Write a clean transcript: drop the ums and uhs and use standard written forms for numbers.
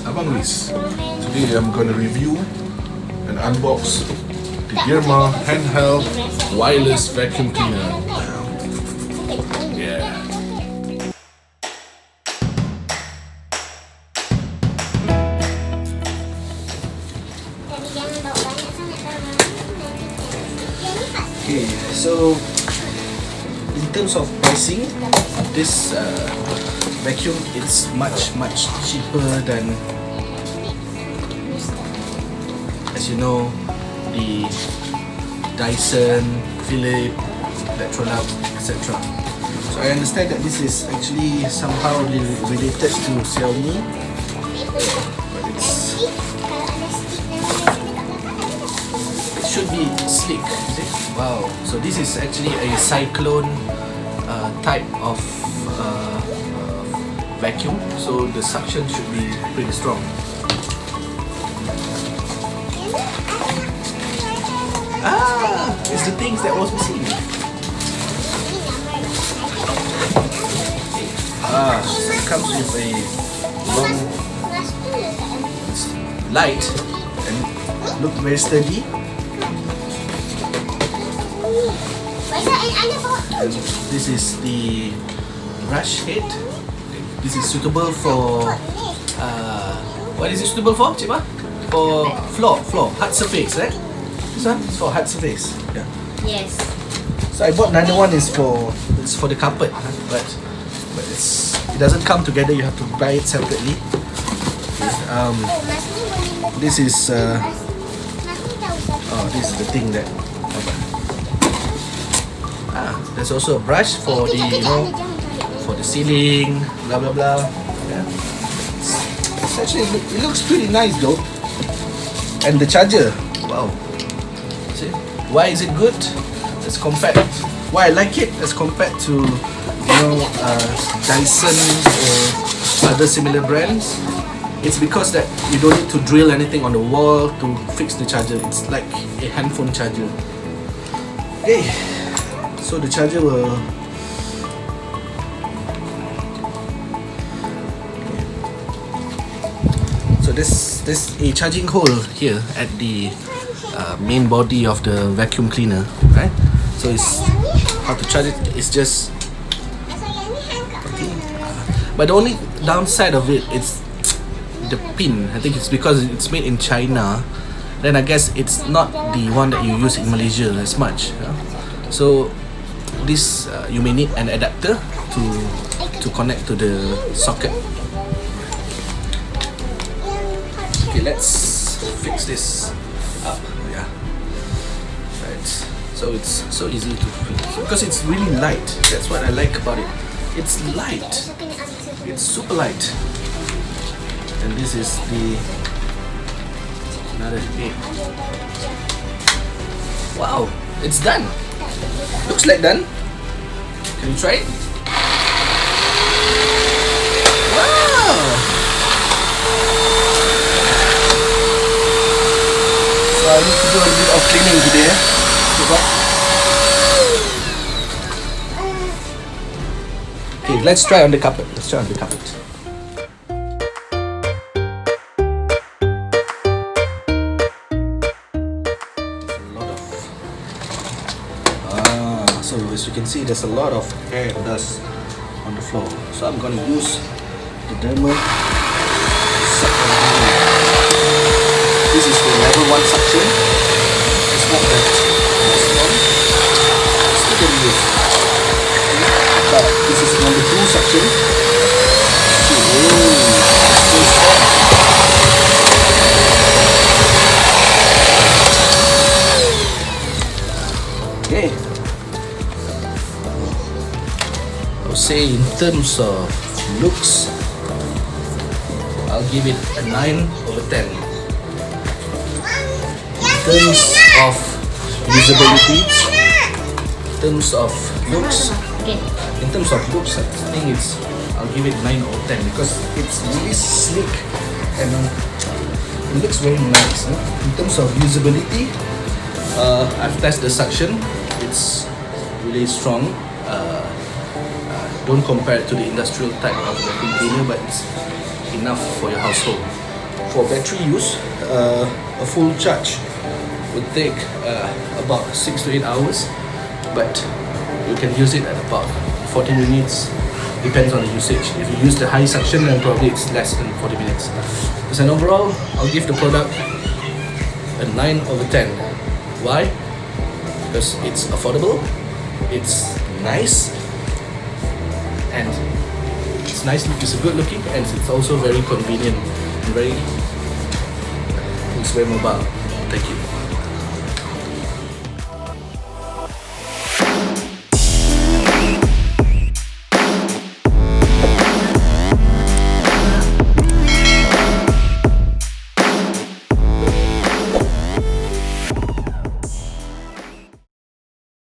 Abang Luis. Today I'm going to review and unbox the Deerma handheld wireless vacuum cleaner. Yeah. Okay, so in terms of pricing, this vacuum is much cheaper than, as you know, the Dyson, Philips, Electrolux, etc. So I understand that this is actually somehow related to Xiaomi, but it should be sleek. Wow! So this is actually a cyclone type of vacuum, so the suction should be pretty strong. It's the things that was missing. So it comes with a long light and look very sturdy. And this is the brush head. This is suitable for what is it suitable for, Cik Ma? For floor, hard surface, right? This one is for hard surface. Yeah. Yes. So I bought another one is for the carpet, but it doesn't come together. You have to buy it separately. This is this is the thing that. There's also a brush for the for the ceiling, blah blah blah. Yeah. It's actually it looks pretty nice though. And the charger, wow. See, why is it good as compared? Why I like it as compared to Dyson or other similar brands? It's because that you don't need to drill anything on the wall to fix the charger. It's like a handphone charger. Okay. So the charger will. So there's a charging hole here at the main body of the vacuum cleaner, right? So it's how to charge it is just. Okay. But the only downside of it is the pin. I think it's because it's made in China. Then I guess it's not the one that you use in Malaysia as much. So this you may need an adapter to connect to the socket. Okay, let's fix this up. Yeah, right. So it's so easy to fix because it's really light. That's what I like about it. It's light. It's super light. And this is the another thing. Wow, it's done. Looks like done. Can you try it? Wow! So I need to do a little bit of cleaning today. Okay, let's try on the carpet. Let's try on the carpet. So as you can see, there's a lot of hair and dust on the floor. So I'm gonna use the Deerma suction. This is the level 1 suction. It's not that strong. It's still can use. But this is number 2 suction. So strong. Okay. Say in terms of looks, I'll give it a 9/10. In terms of usability, in terms of looks, I think I'll give it 9/10 because it's really sleek and it looks very nice. In terms of usability, I've tested the suction. It's really strong. Don't compare it to the industrial type of vacuum cleaner, but it's enough for your household. For battery use, a full charge would take about 6 to 8 hours, but you can use it at about 40 minutes, depends on the usage. If you use the high suction, then probably it's less than 40 minutes. As an overall, I'll give the product a 9 over 10. Why? Because it's affordable, it's nice, and it's good looking, and it's also very convenient and it's very mobile. Thank you.